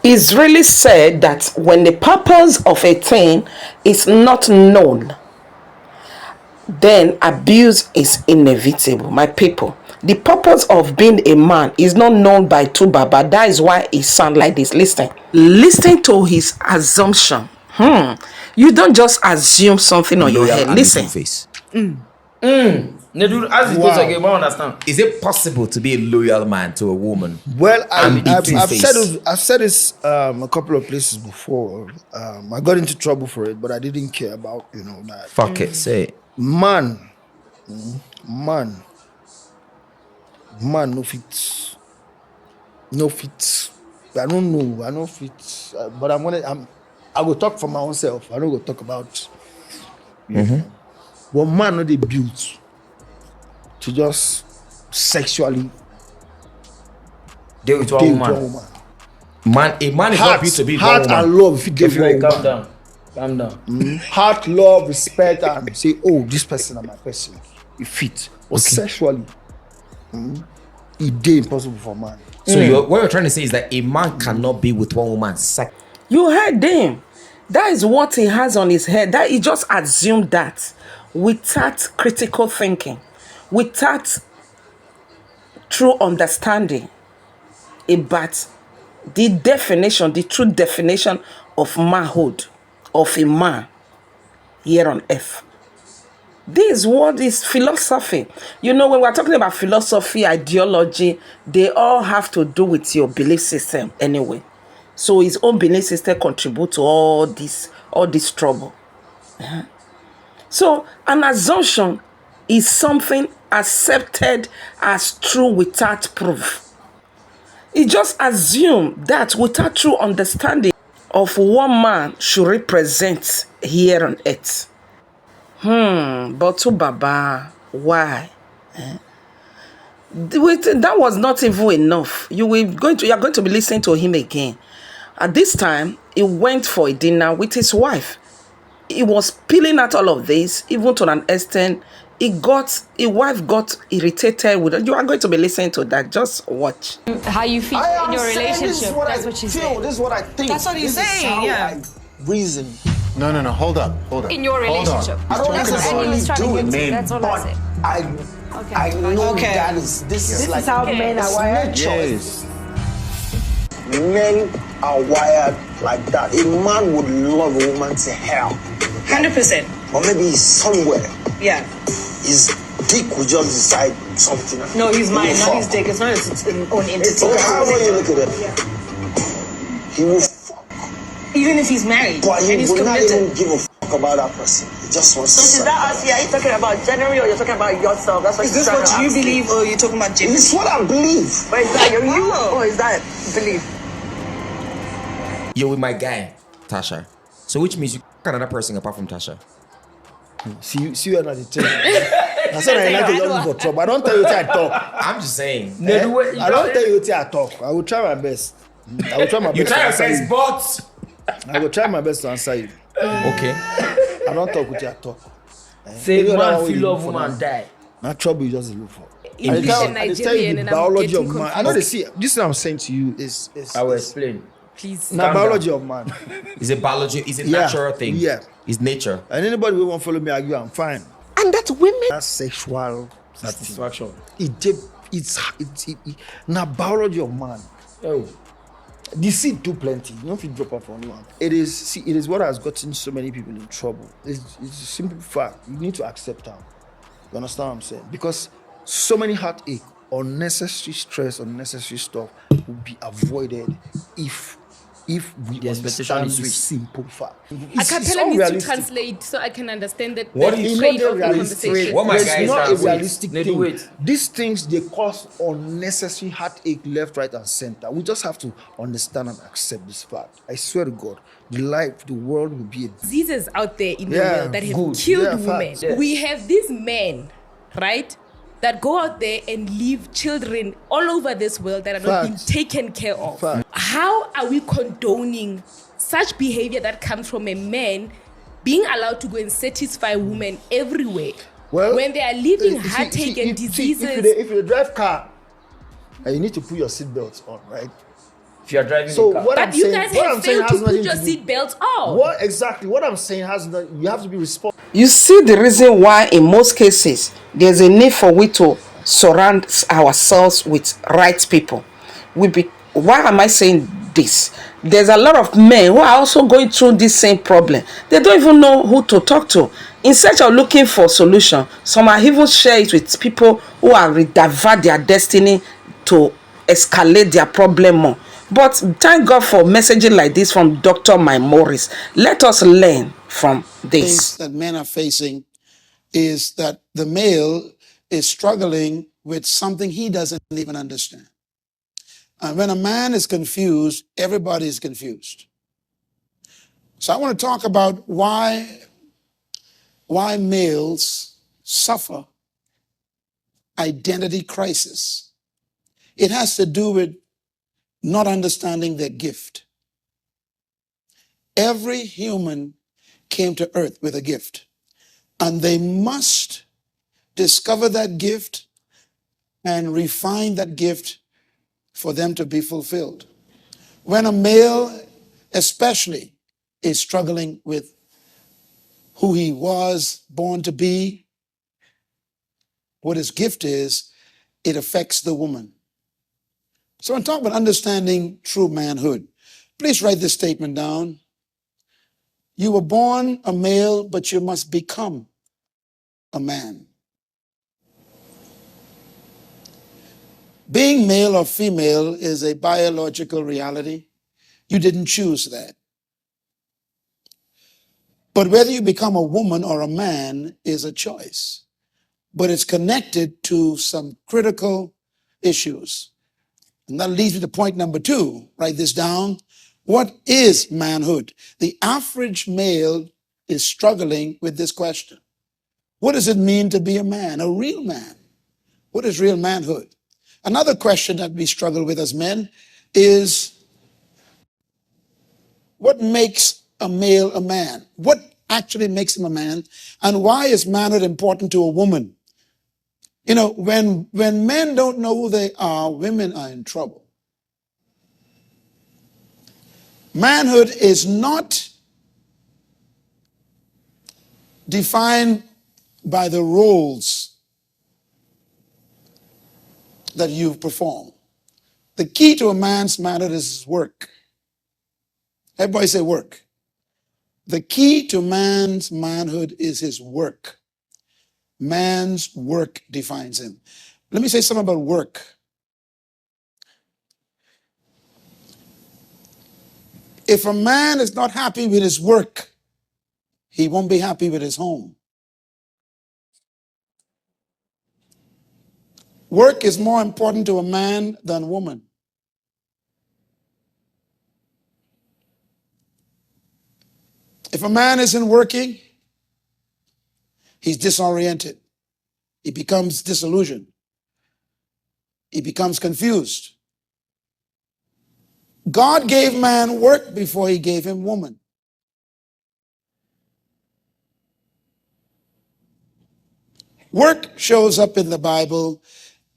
It's really said that when the purpose of a thing is not known, then abuse is inevitable. My people, the purpose of being a man is not known by two baba. That is why it sounds like this. Listen to his assumption. You don't just assume something on your Loyal head. and Listen. two-face. Nedu, as it goes again, I understand. Is it possible to be a loyal man to a woman? Well, I've two-faced? said this a couple of places before. I got into trouble for it, but I didn't care about that. Fuck it, say it. Man, no fit. I don't know. I know fit, but I go talk for my own self. I don't go talk about. But man, no, they built to just sexually Deal with deal one with one woman. woman. A man is not built to be one Heart woman. and love. If you give one Calm woman. down. Calm down. Heart, love, respect, and say, oh, this person is my person. You fit. But sexually, it is impossible for man. So what you're trying to say is that a man cannot be with one woman. You heard him. That is what he has on his head. That he just assumed that without critical thinking, without true understanding about the definition, the true definition of manhood, of a man here on earth. This word is philosophy. You know, when we're talking about philosophy, ideology, they all have to do with your belief system anyway. So his own belief system contribute to all this trouble. So an assumption is something accepted as true without proof. He just assumed that without true understanding of what man should represent here on earth. But to Baba, why? That was not even enough. You are going to be listening to him again. At this time, he went for a dinner with his wife. He was peeling out all of this, even to an extent. His wife got irritated with it. You are going to be listening to that. Just watch. How you feel in your relationship. That's what she's saying. This is what I think. That's what he's saying, yeah. Reason. No. Hold up. In your relationship. I don't That's what Annie was trying to get to. That's all I said. I know that this is like how men are wired. yes. Men are wired like that. A man would love a woman to hell. 100%. Or maybe he's somewhere. Yeah. His dick will just decide something. No, he's mine, not his dick. It's not his own entity. Okay, however you look at it. He will fuck. Even if he's married But he and he's will not committed. even give a fuck about that person. He just wants to So is suck. that us? Yeah, you talking about generally or you're talking about yourself? That's what is this what you believe or you're talking about Jim? It's what I believe. But is that you or is that belief? You're with my guy, Tasha. So which means you fuck another person apart from Tasha. See you another thing. I said I like to look for trouble. I don't tell you what I talk. I'm just saying. I don't tell you what I talk. I will try my best. I will try my best. You try your to answer best, but I will try my best to answer you. okay. I don't talk with you at talk. Say Any other man one feel you love look for woman now. die. Not trouble you just look for. English and I tell you Nigerian the and I'm biology getting of man. I confused. know they see this thing I'm saying to you is I will explain. Please. now biology of man. Is it biology? Is it Yeah, natural thing? yeah. It's nature. And anybody who won't follow me argue, I'm fine. And that women That's sexual Satisfaction. It's now biology of man. Oh. The seed too plenty. You don't feel drop off on one. It is what has gotten so many people in trouble. It's a simple fact. You need to accept that. You understand what I'm saying? Because so many heartache, unnecessary stress, unnecessary stuff will be avoided if we The expectation understand is the reached. simple fact. Acapella needs to unrealistic. translate so I can understand that What the is- trade It's not of the realistic. conversation. What my It's guy is not a asking. realistic They thing. do it. These things they cause unnecessary heartache left, right, and center. We just have to understand and accept this fact. I swear to God, the world will be a Diseases out there in the Yeah, world that have good. killed Yeah, women. facts. Yeah. We have these men, right, that go out there and leave children all over this world that are not being Facts. taken care of. Facts. How are we condoning such behavior that comes from a man being allowed to go and satisfy women everywhere when they are leaving heartache and diseases? If you drive car and you need to put your seatbelt on, right? if you are driving So a car. what But I'm you saying, guys what have I'm saying failed to has put nothing your to do. seatbelts on. What exactly? What I'm saying has that you have to be responsible. You see the reason why in most cases there's a need for we to surround ourselves with right people. Why am I saying this? There's a lot of men who are also going through this same problem. They don't even know who to talk to. In search of looking for solution, some are even share it with people who are divert their destiny to escalate their problem more. But thank God for messaging like this from Dr. Mike Morris. Let us learn from things this. that men are facing is that the male is struggling with something he doesn't even understand. And when a man is confused, everybody is confused. So I want to talk about why males suffer identity crisis. It has to do with not understanding their gift. Every human came to earth with a gift, and they must discover that gift and refine that gift for them to be fulfilled. When a male, especially, is struggling with who he was born to be, what his gift is, it affects the woman. So I'm talking about understanding true manhood. Please write this statement down. You were born a male, but you must become a man. Being male or female is a biological reality. You didn't choose that. But whether you become a woman or a man is a choice. But it's connected to some critical issues. And that leads me to point number 2. Write this down. What is manhood? The average male is struggling with this question. What does it mean to be a man, a real man? What is real manhood? Another question that we struggle with as men is, what makes a male a man? What actually makes him a man? And why is manhood important to a woman? You know, when men don't know who they are, women are in trouble. Manhood is not defined by the roles that you perform. The key to a man's manhood is his work. Everybody say work. The key to man's manhood is his work. Man's work defines him. Let me say something about work. If a man is not happy with his work, he won't be happy with his home. Work is more important to a man than a woman. If a man isn't working, he's disoriented. He becomes disillusioned. He becomes confused. God gave man work before he gave him woman. Work shows up in the Bible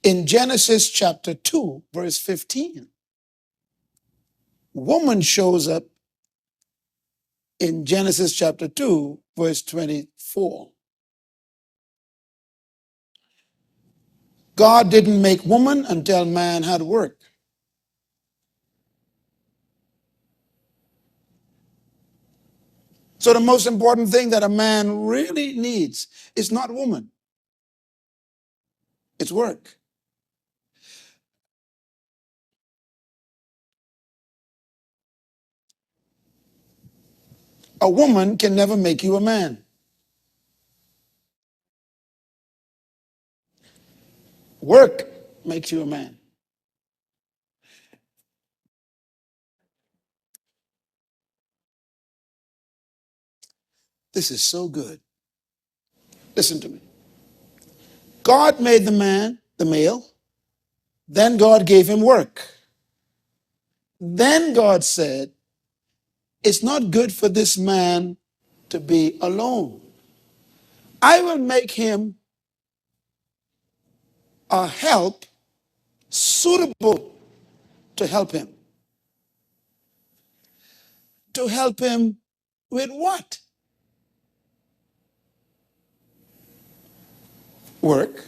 in Genesis chapter 2, verse 15. Woman shows up in Genesis chapter 2, verse 24. God didn't make woman until man had work. So the most important thing that a man really needs is not woman. It's work. A woman can never make you a man. Work makes you a man. This is so good. Listen to me. God made the man, the male. Then God gave him work. Then God said, it's not good for this man to be alone. I will make him a help suitable to help him. to help him with what? Work.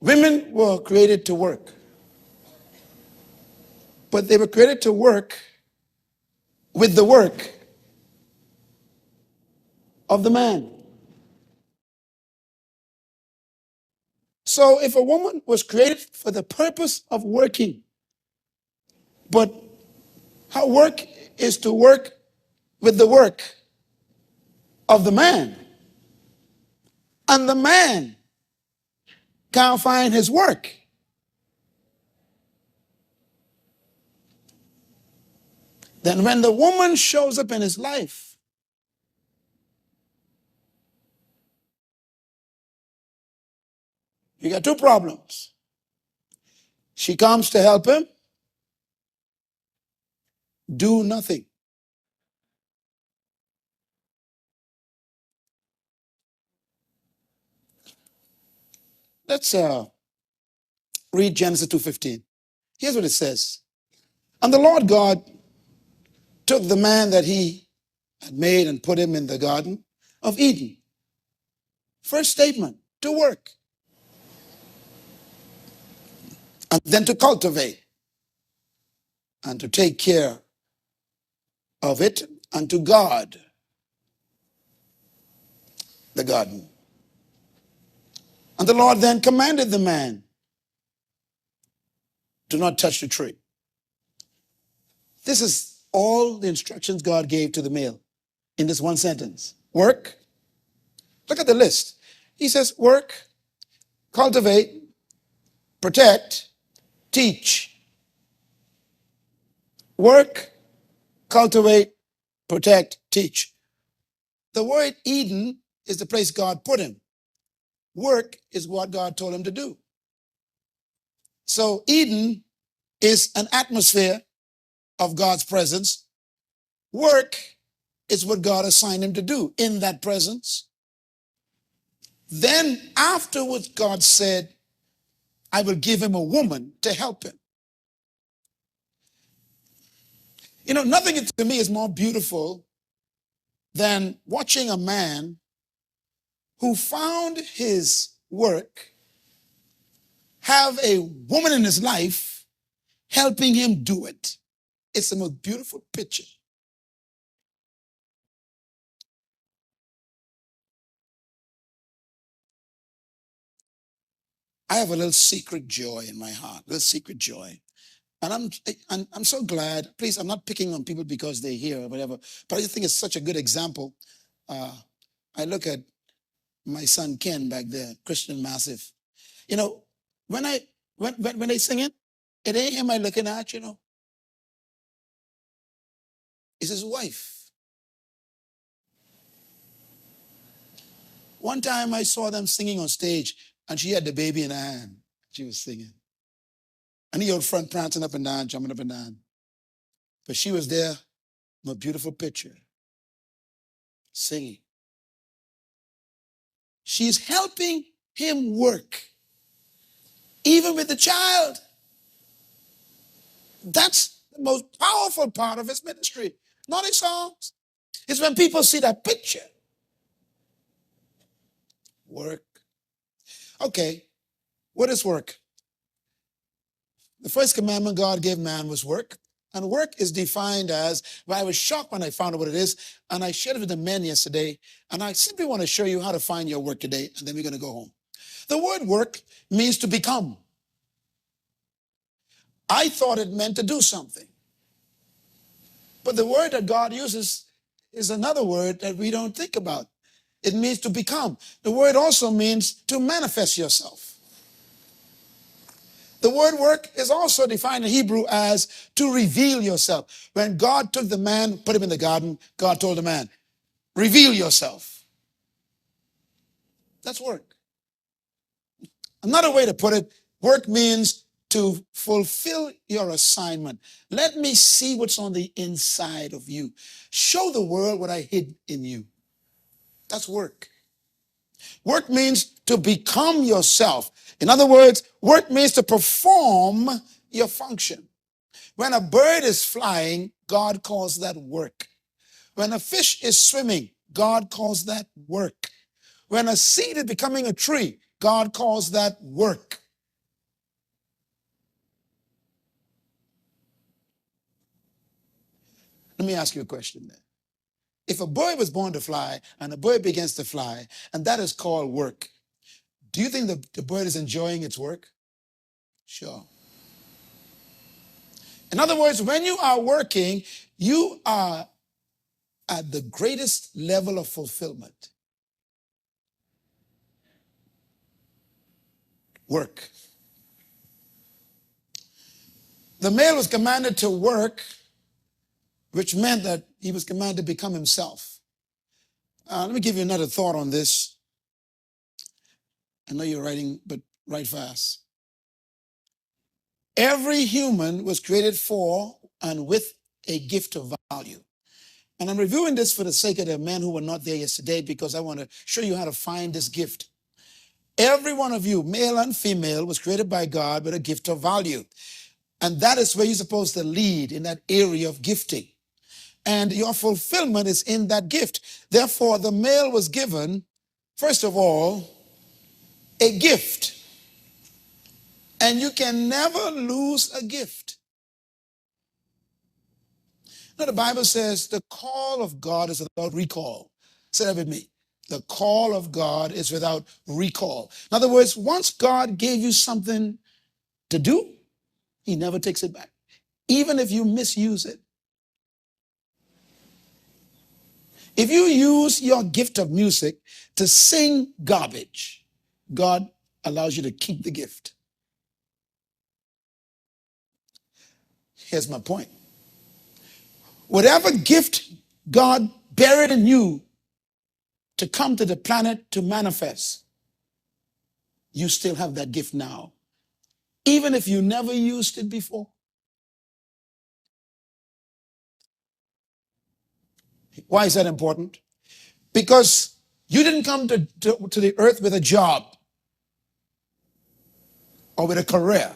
Women were created to work, but they were created to work with the work of the man. So if a woman was created for the purpose of working, but her work is to work with the work of the man, and the man can't find his work, then when the woman shows up in his life, you got two problems. She comes to help him do nothing. Let's read Genesis 2:15. Here's what it says. And the Lord God took the man that he had made and put him in the Garden of Eden. First statement, to work. And then to cultivate and to take care of it and to guard the garden. And the Lord then commanded the man, do not touch the tree. This is all the instructions God gave to the male in this one sentence. Work. Look at the list. He says work, cultivate, protect, teach. Work, cultivate, protect, teach. The word Eden is the place God put him. Work is what God told him to do. So Eden is an atmosphere of God's presence. Work is what God assigned him to do in that presence. Then afterwards, God said, I will give him a woman to help him. You know, nothing to me is more beautiful than watching a man who found his work have a woman in his life helping him do it. It's the most beautiful picture. I have a little secret joy in my heart, a little secret joy. And I'm so glad. Please, I'm not picking on people because they're here or whatever, but I just think it's such a good example. I look at my son Ken back there, Christian Massive. You know, when they sing it ain't him I looking at, you know. It's his wife. One time I saw them singing on stage, and she had the baby in her hand. She was singing. And he out front prancing up and down, jumping up and down. But she was there, a beautiful picture, singing. She's helping him work, even with the child. That's the most powerful part of his ministry, not his songs. It's when people see that picture. Work. Okay, what is work? The first commandment God gave man was work. And work is defined as, well, I was shocked when I found out what it is, and I shared it with the men yesterday, and I simply want to show you how to find your work today, and then we're going to go home. The word work means to become. I thought it meant to do something. But the word that God uses is another word that we don't think about. It means to become. The word also means to manifest yourself. The word work is also defined in Hebrew as to reveal yourself. When God took the man, put him in the garden, God told the man, reveal yourself. That's work. Another way to put it, work means to fulfill your assignment. Let me see what's on the inside of you. Show the world what I hid in you. That's work. Work means to become yourself. In other words, work means to perform your function. When a bird is flying, God calls that work. When a fish is swimming, God calls that work. When a seed is becoming a tree, God calls that work. Let me ask you a question then. If a bird was born to fly and a bird begins to fly, and that is called work, do you think the bird is enjoying its work? Sure. In other words, when you are working, you are at the greatest level of fulfillment. Work. The male was commanded to work, which meant that he was commanded to become himself. Let me give you another thought on this. I know you're writing, but write fast. Every human was created for and with a gift of value. And I'm reviewing this for the sake of the men who were not there yesterday, because I want to show you how to find this gift. Every one of you, male and female, was created by God with a gift of value. And that is where you're supposed to lead, in that area of gifting. And your fulfillment is in that gift. Therefore, the male was given, first of all, a gift. And you can never lose a gift. Now, the Bible says the call of God is without recall. Say that with me. The call of God is without recall. In other words, once God gave you something to do, he never takes it back, even if you misuse it. If you use your gift of music to sing garbage, God allows you to keep the gift. Here's my point. Whatever gift God buried in you to come to the planet to manifest, you still have that gift now, even if you never used it before. Why is that important? Because you didn't come to the earth with a job or with a career.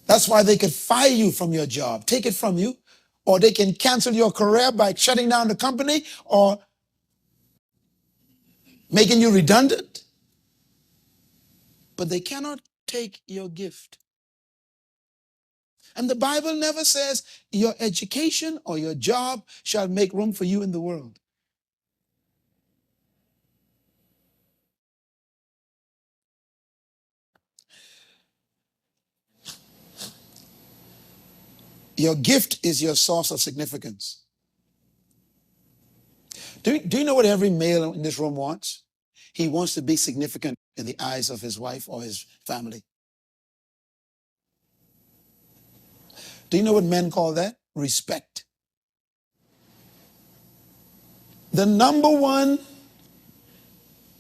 That's why they could fire you from your job, take it from you, or they can cancel your career by shutting down the company or making you redundant. But they cannot take your gift. And the Bible never says your education or your job shall make room for you in the world. Your gift is your source of significance. Do you know what every male in this room wants? He wants to be significant in the eyes of his wife or his family. Do you know what men call that? Respect. The number one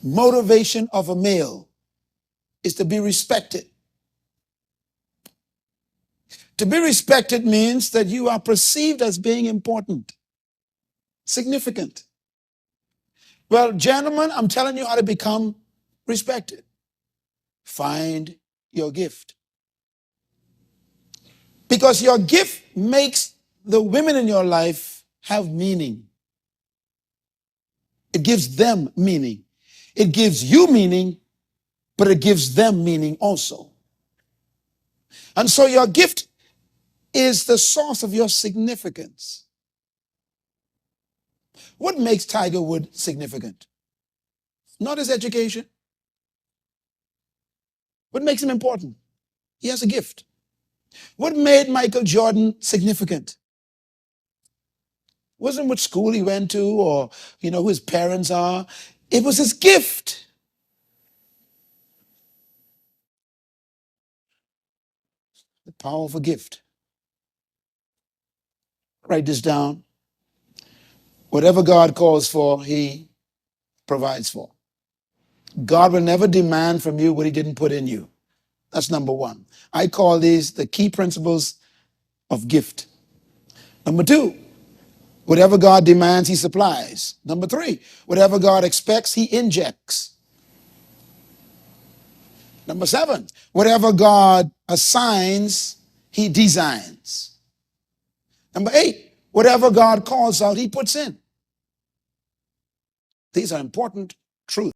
motivation of a male is to be respected. To be respected means that you are perceived as being important, significant. Well, gentlemen, I'm telling you how to become respected. Find your gift. Because your gift makes the women in your life have meaning. It gives them meaning. It gives you meaning, but it gives them meaning also. And so your gift is the source of your significance. What makes Tiger Woods significant? Not his education. What makes him important? He has a gift. What made Michael Jordan significant? Wasn't what school he went to or, who his parents are. It was his gift. The powerful gift. Write this down. Whatever God calls for, he provides for. God will never demand from you what he didn't put in you. That's number one. I call these the key principles of gift. Number two, whatever God demands, he supplies. Number three, whatever God expects, he injects. Number 7, whatever God assigns, he designs. Number 8, whatever God calls out, he puts in. These are important truths.